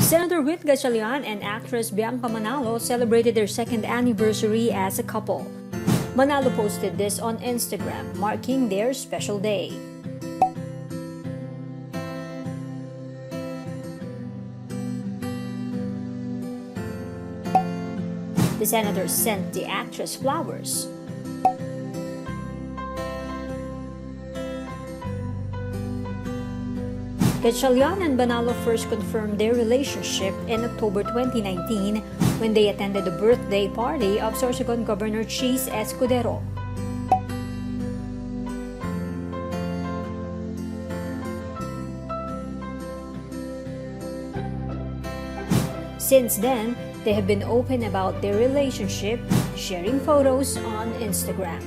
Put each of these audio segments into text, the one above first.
Senator Gatchalian and actress Bianca Manalo celebrated their second anniversary as a couple. Manalo posted this on Instagram, marking their special day. The senator sent the actress flowers. Gatchalian and Manalo first confirmed their relationship in October 2019 when they attended the birthday party of Sorsogon Governor Cheese Escudero. Since then, they have been open about their relationship, sharing photos on Instagram.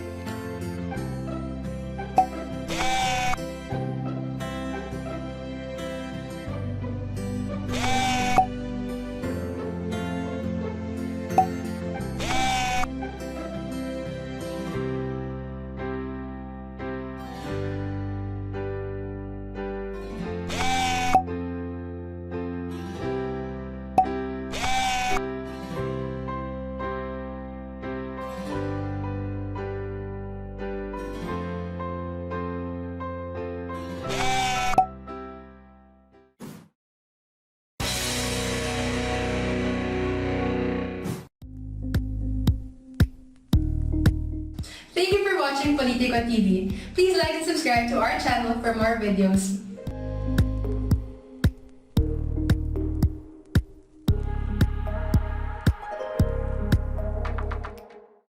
Thank you for watching Politiko TV. Please like and subscribe to our channel for more videos.